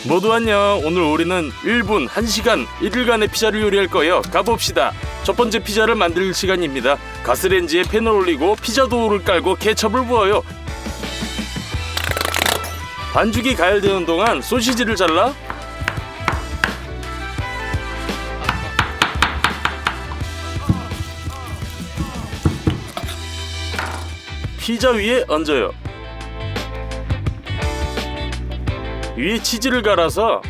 모두 안녕. 오늘 우리는 1분, 1시간, 1일간의 피자를 요리할 거예요. 가봅시다. 첫 번째 피자를 만들 시간입니다. 가스레인지에 팬을 올리고 피자 도우를 깔고 케첩을 부어요. 반죽이 가열되는 동안 소시지를 잘라 피자 위에 얹어요. 위에 치즈를 갈아서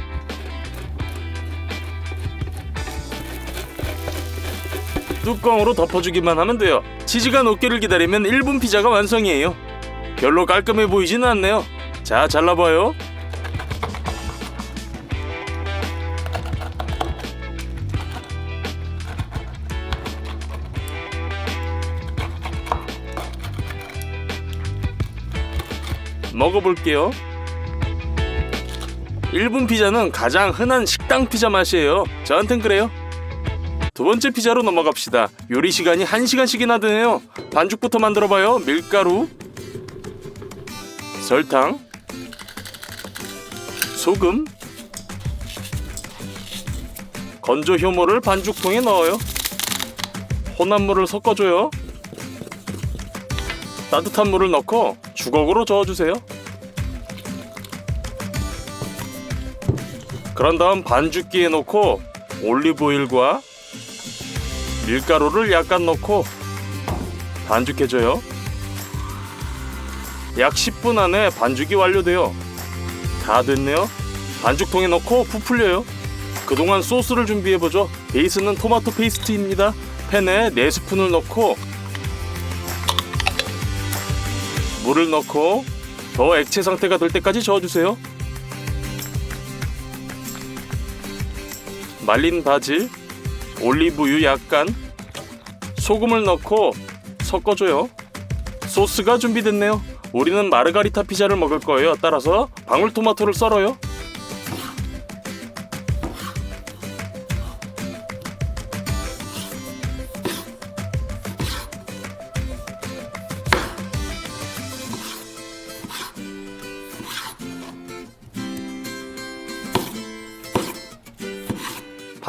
뚜껑으로 덮어주기만 하면 돼요. 치즈가 녹기를 기다리면 1분 피자가 완성이에요. 별로 깔끔해 보이지는 않네요. 자, 잘라봐요. 먹어볼게요. 1분 피자는 가장 흔한 식당 피자 맛이에요. 저한텐 그래요. 두 번째 피자로 넘어갑시다. 요리 시간이 1시간씩이나 드네요. 반죽부터 만들어봐요. 밀가루, 설탕, 소금, 건조 효모를 반죽통에 넣어요. 혼합물을 섞어줘요. 따뜻한 물을 넣고 주걱으로 저어주세요. 그런 다음 반죽기에 넣고 올리브오일과 밀가루를 약간 넣고 반죽해줘요. 약 10분 안에 반죽이 완료돼요. 다 됐네요. 반죽통에 넣고 부풀려요. 그동안 소스를 준비해보죠. 베이스는 토마토 페이스트입니다. 팬에 4스푼을 넣고 물을 넣고 더 액체 상태가 될 때까지 저어주세요. 말린 바질, 올리브유 약간, 소금을 넣고 섞어줘요. 소스가 준비됐네요. 우리는 마르가리타 피자를 먹을 거예요. 따라서 방울토마토를 썰어요.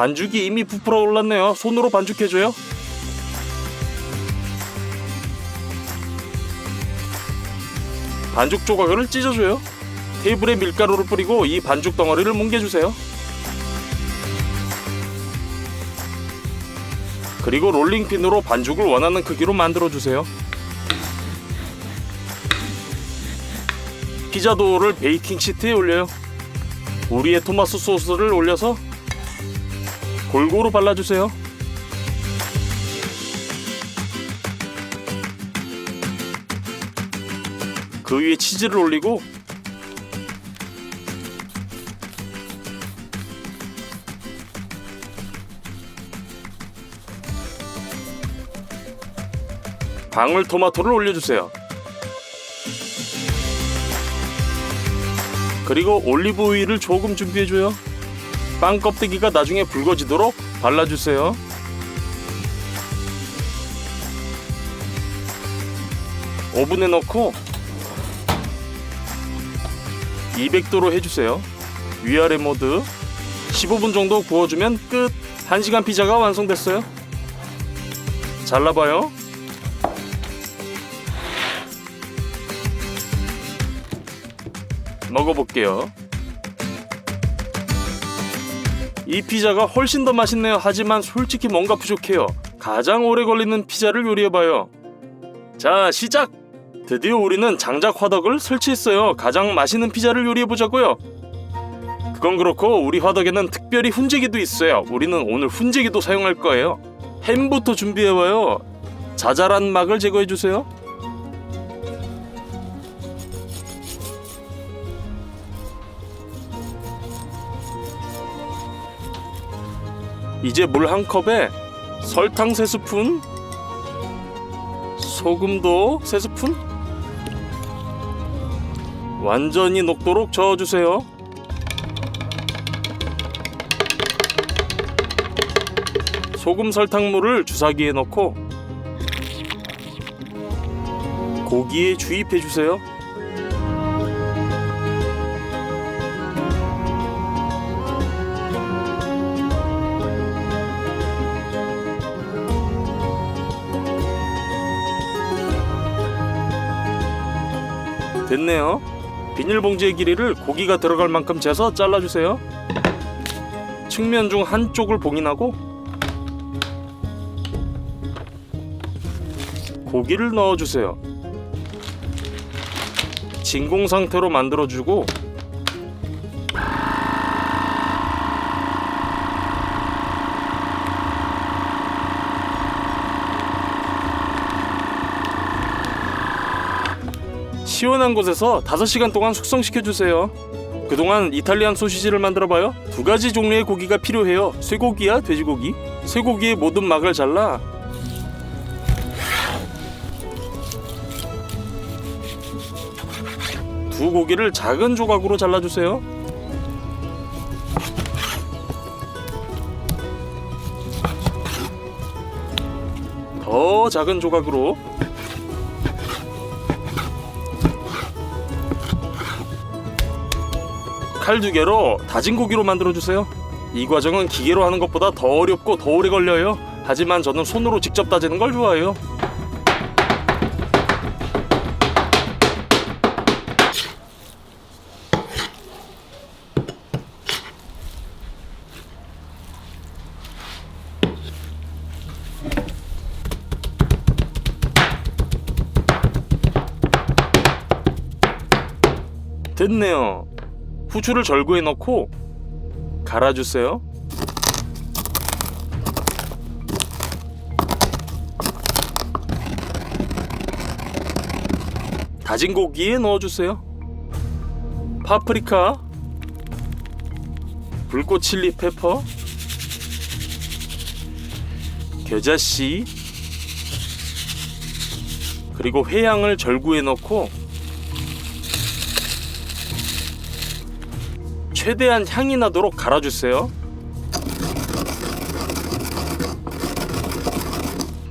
반죽이 이미 부풀어 올랐네요. 손으로 반죽해줘요. 반죽 조각을 찢어줘요. 테이블에 밀가루를 뿌리고 이 반죽 덩어리를 뭉개주세요. 그리고 롤링핀으로 반죽을 원하는 크기로 만들어주세요. 피자 도우를 베이킹 시트에 올려요. 우리의 토마토 소스를 올려서 골고루 발라주세요. 그 위에 치즈를 올리고 방울토마토를 올려주세요. 그리고 올리브 오일을 조금 준비해줘요. 빵 껍데기가 나중에 붉어지도록 발라주세요. 오븐에 넣고 200도로 해주세요. 위아래 모드 15분 정도 구워주면 끝! 1시간 피자가 완성됐어요. 잘라봐요. 먹어볼게요. 이 피자가 훨씬 더 맛있네요. 하지만 솔직히 뭔가 부족해요. 가장 오래 걸리는 피자를 요리해봐요. 자, 시작! 드디어 우리는 장작 화덕을 설치했어요. 가장 맛있는 피자를 요리해보자고요. 그건 그렇고 우리 화덕에는 특별히 훈제기도 있어요. 우리는 오늘 훈제기도 사용할 거예요. 햄부터 준비해봐요. 자잘한 막을 제거해주세요. 이제 물 1컵에 설탕 3스푼, 소금도 3스푼, 완전히 녹도록 저어주세요. 소금 설탕물을 주사기에 넣고 고기에 주입해주세요. 됐네요. 비닐봉지의 길이를 고기가 들어갈 만큼 재서 잘라주세요. 측면 중 한쪽을 봉인하고 고기를 넣어주세요. 진공 상태로 만들어주고 시원한 곳에서 5시간 동안 숙성시켜주세요. 그동안 이탈리안 소시지를 만들어봐요. 2가지 종류의 고기가 필요해요. 쇠고기야 돼지고기. 쇠고기의 모든 막을 잘라 두 고기를 작은 조각으로 잘라주세요. 더 작은 조각으로 칼 2개로 다진 고기로 만들어주세요. 이 과정은 기계로 하는 것보다 더 어렵고 더 오래 걸려요. 하지만 저는 손으로 직접 다지는 걸 좋아해요. 됐네요. 후추를 절구해 넣고 갈아주세요. 다진 고기에 넣어주세요. 파프리카, 불꽃 칠리 페퍼, 겨자씨, 그리고 회향을 절구해 넣고 최대한 향이 나도록 갈아주세요.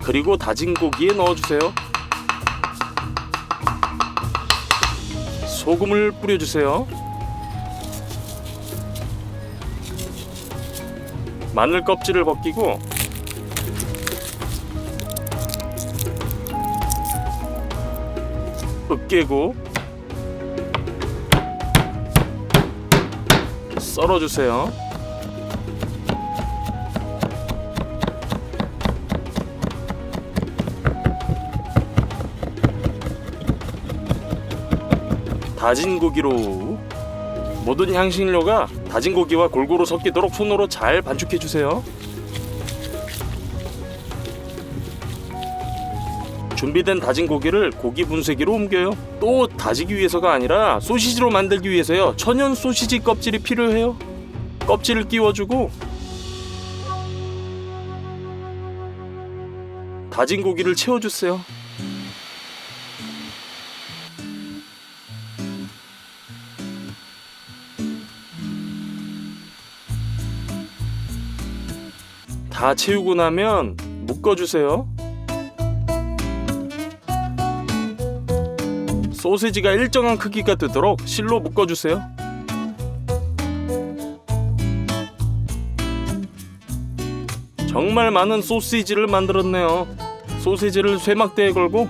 그리고 다진 고기에 넣어주세요. 소금을 뿌려주세요. 마늘 껍질을 벗기고 으깨고 썰어주세요. 다진 고기로 모든 향신료가 다진 고기와 골고루 섞이도록 손으로 잘 반죽해주세요. 준비된 다진 고기를 고기 분쇄기로 옮겨요. 또 다지기 위해서가 아니라 소시지로 만들기 위해서요. 천연 소시지 껍질이 필요해요. 껍질을 끼워주고 다진 고기를 채워주세요. 다 채우고 나면 묶어주세요. 소시지가 일정한 크기가 되도록 실로 묶어주세요. 정말 많은 소시지를 만들었네요. 소시지를 쇠막대에 걸고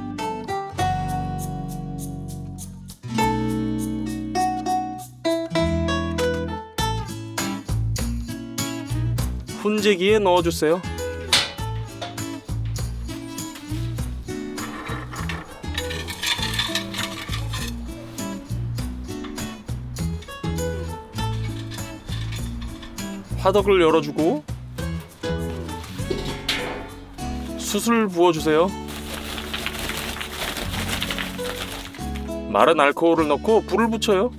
훈제기에 넣어주세요. 화덕을 열어주고 숯을 부어주세요. 마른 알코올을 넣고 불을 붙여요.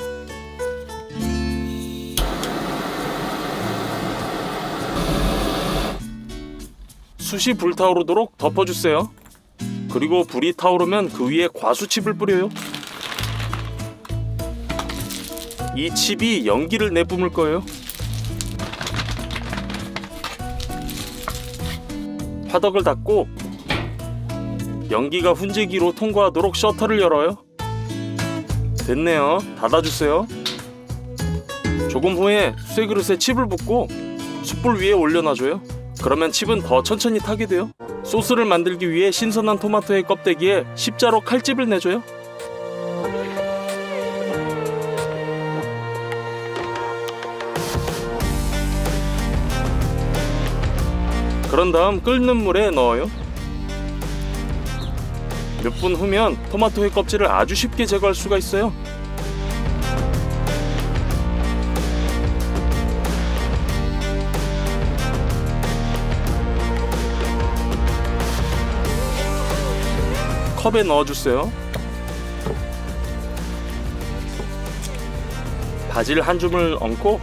숯이 불타오르도록 덮어주세요. 그리고 불이 타오르면 그 위에 과수칩을 뿌려요. 이 칩이 연기를 내뿜을 거예요. 화덕을 닫고 연기가 훈제기로 통과하도록 셔터를 열어요. 됐네요. 닫아주세요. 조금 후에 쇠그릇에 칩을 붓고 숯불 위에 올려놔줘요. 그러면 칩은 더 천천히 타게 돼요. 소스를 만들기 위해 신선한 토마토의 껍데기에 십자로 칼집을 내줘요. 그런 다음 끓는 물에 넣어요. 몇 분 후면 토마토의 껍질을 아주 쉽게 제거할 수가 있어요. 컵에 넣어주세요. 바질 한 줌을 얹고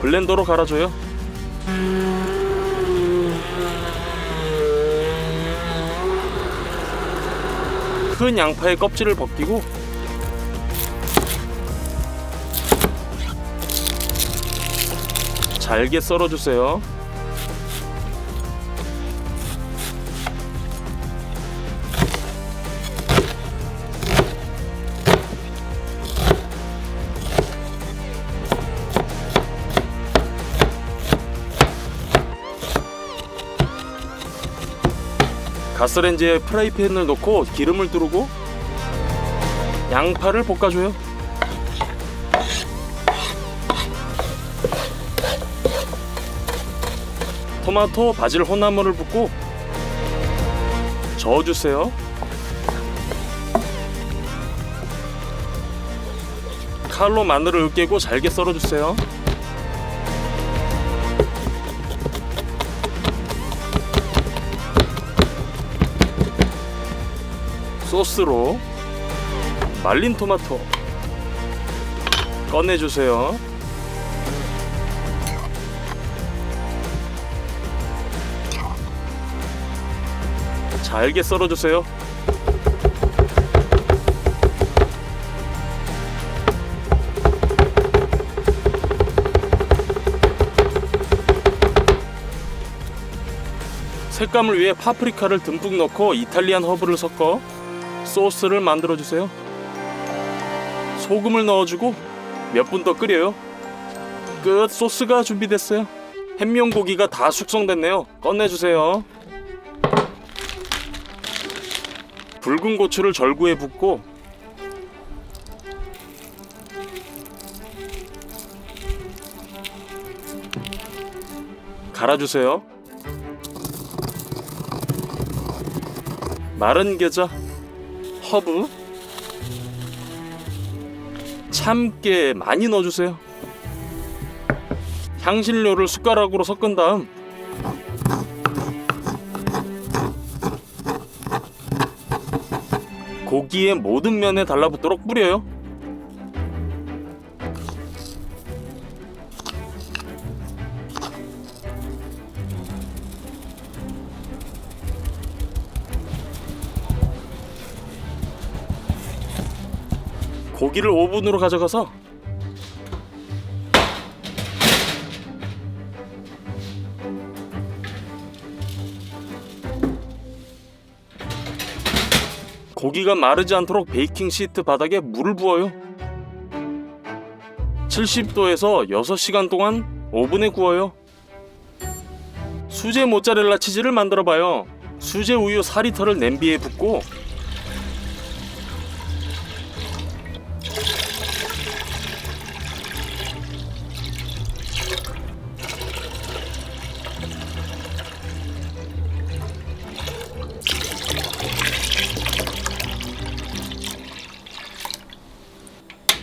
블렌더로 갈아줘요. 큰 양파의 껍질을 벗기고 잘게 썰어주세요. 가스레인지에 프라이팬을 넣고 기름을 두르고 양파를 볶아줘요. 토마토, 바질 혼합물을 붓고 저어주세요. 칼로 마늘을 으깨고 잘게 썰어주세요. 소스로 말린 토마토 꺼내주세요. 잘게 썰어주세요. 색감을 위해 파프리카를 듬뿍 넣고 이탈리안 허브를 섞어 소스를 만들어주세요. 소금을 넣어주고 몇 분 더 끓여요. 끝. 소스가 준비됐어요. 햄용 고기가 다 숙성됐네요. 꺼내주세요. 붉은 고추를 절구해 붓고 갈아주세요. 마른 겨자, 허브, 참깨 많이 넣어주세요. 향신료를 숟가락으로 섞은 다음 고기의 모든 면에 달라붙도록 뿌려요. 고기를 오븐으로 가져가서 고기가 마르지 않도록 베이킹 시트 바닥에 물을 부어요. 70도에서 6시간 동안 오븐에 구워요. 수제 모짜렐라 치즈를 만들어봐요. 수제 우유 4리터를 냄비에 붓고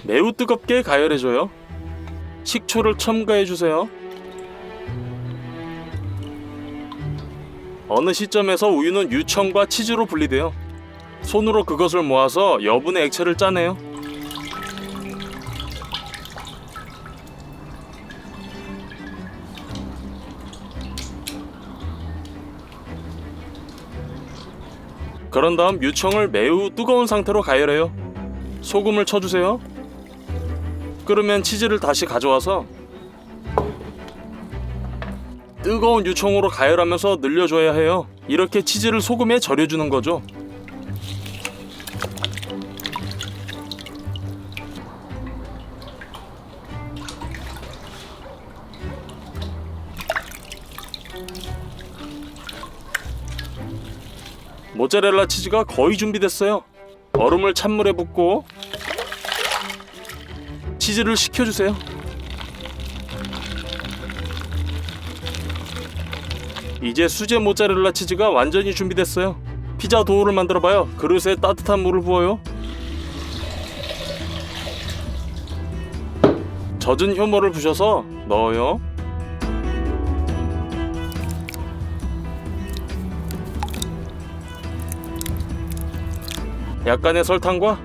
매우 뜨겁게 가열해줘요. 식초를 첨가해주세요. 어느 시점에서 우유는 유청과 치즈로 분리돼요. 손으로 그것을 모아서 여분의 액체를 짜내요. 그런 다음 유청을 매우 뜨거운 상태로 가열해요. 소금을 쳐주세요. 끓으면 치즈를 다시 가져와서 뜨거운 유청으로 가열하면서 늘려줘야 해요. 이렇게 치즈를 소금에 절여주는 거죠. 모짜렐라 치즈가 거의 준비됐어요. 얼음을 찬물에 붓고 치즈를 식혀주세요. 이제 수제 모짜렐라 치즈가 완전히 준비됐어요. 피자 도우를 만들어봐요. 그릇에 따뜻한 물을 부어요. 젖은 효모를 부셔서 넣어요. 약간의 설탕과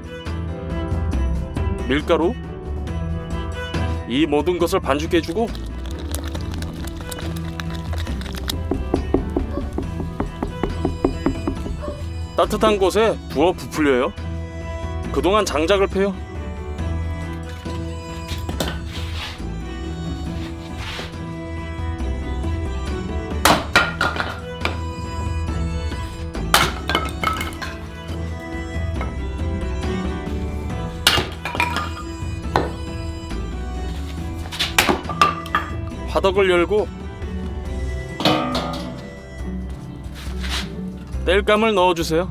밀가루, 이 모든 것을 반죽해주고 따뜻한 곳에 부어 부풀려요. 그동안 장작을 패요. 화덕을 열고 땔감을 넣어주세요.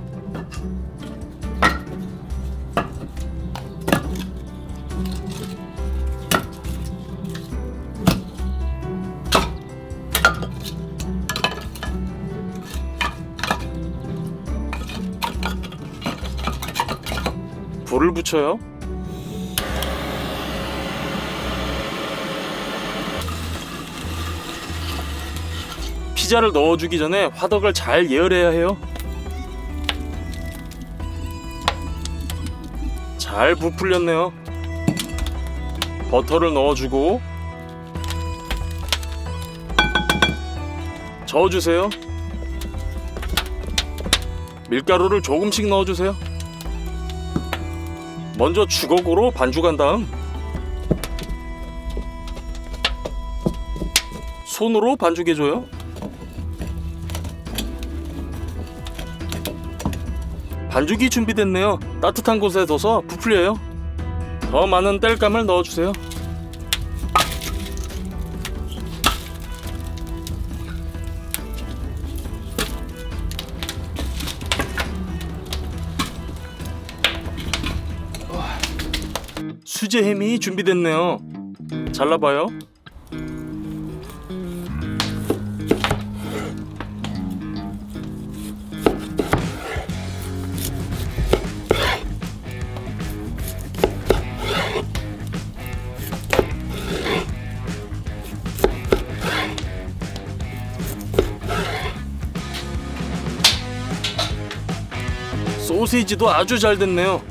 불을 붙여요. 피자를 넣어주기 전에 화덕을 잘 예열해야 해요. 잘 부풀렸네요. 버터를 넣어주고 저어주세요. 밀가루를 조금씩 넣어주세요. 먼저 주걱으로 반죽한 다음 손으로 반죽해줘요. 반죽이 준비됐네요. 따뜻한 곳에 둬서 부풀려요. 더 많은 땔감을 넣어주세요. 수제 햄이 준비됐네요. 잘라봐요. 소시지도 아주 잘 됐네요.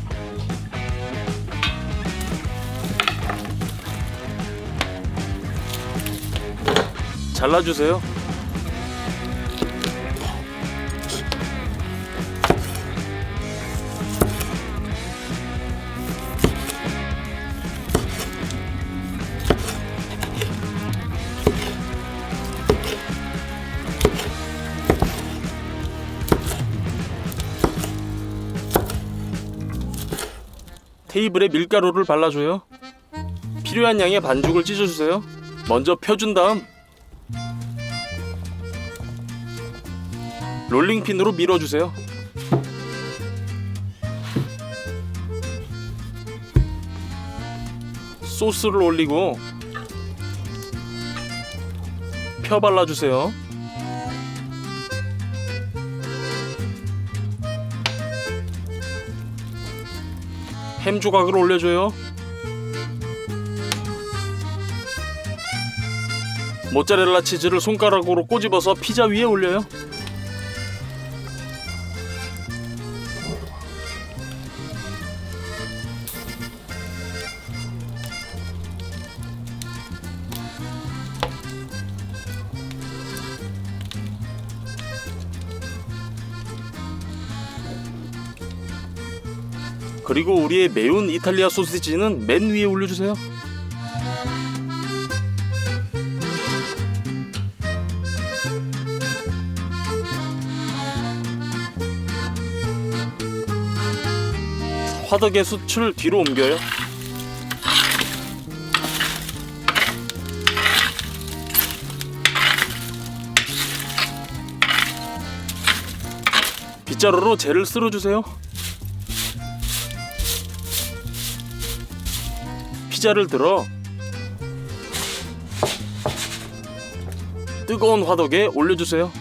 잘라주세요. 테이블에 밀가루를 발라줘요. 필요한 양의 반죽을 찢어주세요. 먼저 펴준 다음 롤링핀으로 밀어주세요. 소스를 올리고 펴 발라주세요. 햄 조각을 올려줘요. 모짜렐라 치즈를 손가락으로 꼬집어서 피자 위에 올려요. 그리고 우리의 매운 이탈리아 소시지는 맨 위에 올려주세요. 화덕의 숯을 뒤로 옮겨요. 빗자루로 젤을 쓸어주세요. 피자를 들어 뜨거운 화덕에 올려주세요.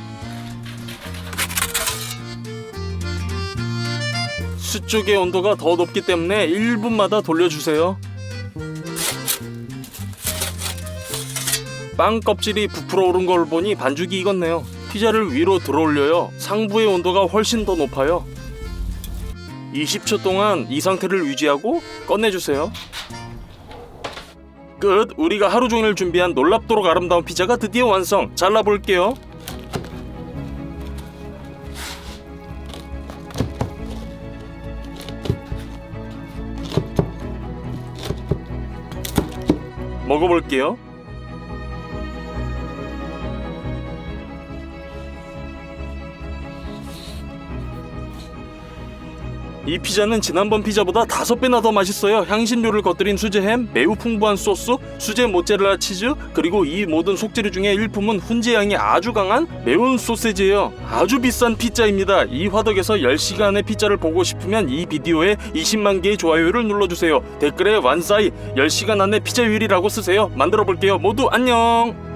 베이스 쪽의 온도가 더 높기 때문에 1분마다 돌려주세요. 빵 껍질이 부풀어 오른 걸 보니 반죽이 익었네요. 피자를 위로 들어올려요. 상부의 온도가 훨씬 더 높아요. 20초 동안 이 상태를 유지하고 꺼내주세요. 끝! 우리가 하루 종일 준비한 놀랍도록 아름다운 피자가 드디어 완성! 잘라볼게요. 먹어볼게요. 이 피자는 지난번 피자보다 5배나 더 맛있어요. 향신료를 겉들인 수제 햄, 매우 풍부한 소스, 수제 모짜렐라 치즈, 그리고 이 모든 속재료 중에 일품은 훈제향이 아주 강한 매운 소세지예요. 아주 비싼 피자입니다. 이 화덕에서 10시간의 피자를 보고 싶으면 이 비디오에 20만 개의 좋아요를 눌러주세요. 댓글에 완싸이 10시간 안에 피자 요리라고 쓰세요. 만들어 볼게요. 모두 안녕.